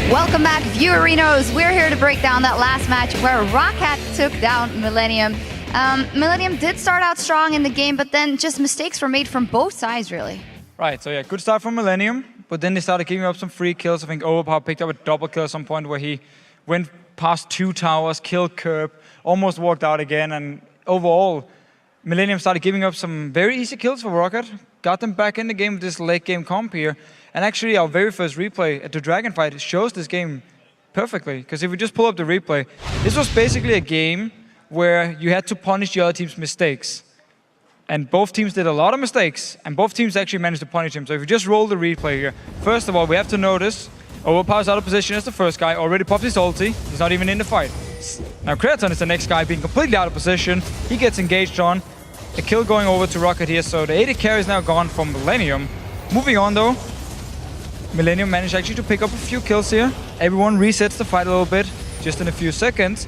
Welcome back, viewerinos. We're here to break down that last match where ROCCAT took down Millenium. Millenium did start out strong in the game, but then just mistakes were made from both sides, really. Right, so yeah, good start from Millenium, but then they started giving up some free kills. I think Overpower picked up a double kill at some point where he went past 2 towers, killed Curb, almost walked out again, and overall, Millenium started giving up some very easy kills for ROCCAT, got them back in the game with this late game comp here. And actually, our very first replay at the Dragon fight shows this game perfectly. Because if we just pull up the replay, this was basically a game where you had to punish the other team's mistakes. And both teams did a lot of mistakes, and both teams actually managed to punish him. So if you just roll the replay here, first of all, we have to notice Overpower's out of position as the first guy, already popped his ulti, he's not even in the fight. Now Creaton is the next guy being completely out of position, he gets engaged on, a kill going over to ROCCAT here, so the AD carry is now gone from Millenium. Moving on though, Millenium managed actually to pick up a few kills here. Everyone resets the fight a little bit, just in a few seconds.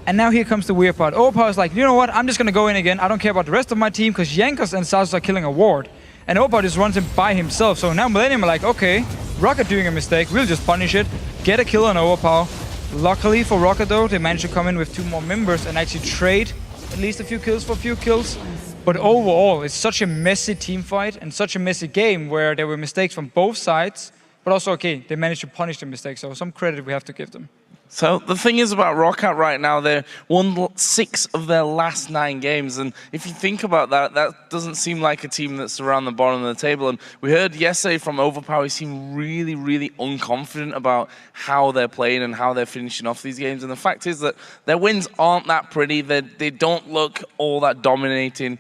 And now here comes the weird part. Overpower is like, you know what, I'm just gonna go in again. I don't care about the rest of my team, because Jankos and Sasus are killing a ward. And Overpower just runs him by himself. So now Millenium are like, okay, ROCCAT doing a mistake, we'll just punish it, get a kill on Overpower. Luckily for ROCCAT though, they managed to come in with 2 more members and actually trade at least a few kills for a few kills. But overall, it's such a messy team fight and such a messy game where there were mistakes from both sides. But also, okay, they managed to punish the mistakes, so some credit we have to give them. So the thing is about ROCCAT right now, they won 6 of their last 9 games, and if you think about that, that doesn't seem like a team that's around the bottom of the table. And we heard yesterday from Overpower, he seemed really, really unconfident about how they're playing and how they're finishing off these games. And the fact is that their wins aren't that pretty, they don't look all that dominating,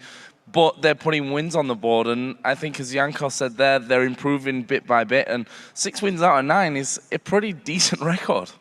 but they're putting wins on the board, and I think as Jankos said there, they're improving bit by bit, and 6 wins out of 9 is a pretty decent record.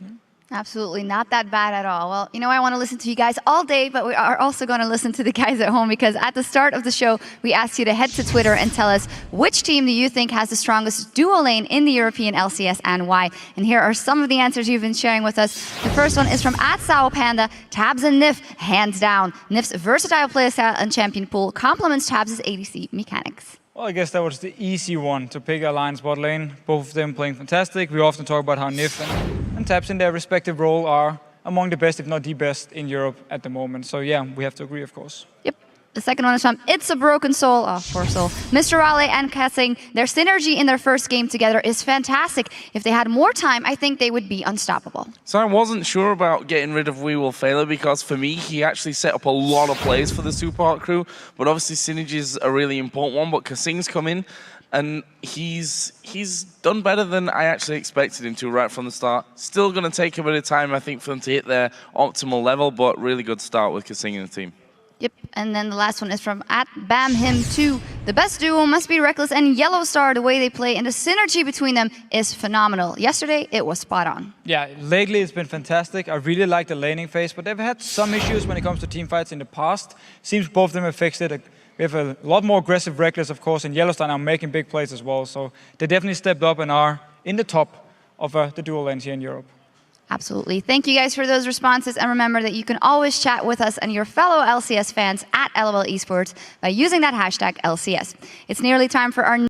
Absolutely not that bad at all. Well, you know, I want to listen to you guys all day, but we are also going to listen to the guys at home, because at the start of the show, we asked you to head to Twitter and tell us which team do you think has the strongest duo lane in the European LCS and why. And here are some of the answers you've been sharing with us. The first one is from @SaoPanda. Tabs and Nif, hands down. Nif's versatile playstyle and champion pool complements Tabs' ADC mechanics. Well, I guess that was the easy one to pick Alliance bot lane. Both of them playing fantastic. We often talk about how Nif and Tabs in their respective role are among the best, if not the best, in Europe at the moment. So yeah, we have to agree, of course. Yep. The second one is from It's a Broken Soul. Oh, poor soul. Mr. Raleigh and Kassing, their synergy in their first game together is fantastic. If they had more time, I think they would be unstoppable. So I wasn't sure about getting rid of We Will Failure, because for me, he actually set up a lot of plays for the Super Hot crew. But obviously, synergy is a really important one. But Kassing's come in, and he's done better than I actually expected him to right from the start. Still going to take a bit of time, I think, for them to hit their optimal level, but really good start with Kassing in the team. Yep, and then the last one is from @BamHim2. The best duo must be Reckless and Yellowstar. The way they play and the synergy between them is phenomenal. Yesterday, it was spot on. Yeah, lately it's been fantastic. I really like the laning phase, but they've had some issues when it comes to team fights in the past. Seems both of them have fixed it. We have a lot more aggressive Reckless, of course, and Yellowstar now making big plays as well. So they definitely stepped up and are in the top of the dual lanes here in Europe. Absolutely. Thank you guys for those responses. And remember that you can always chat with us and your fellow LCS fans @LOL Esports by using that hashtag LCS. It's nearly time for our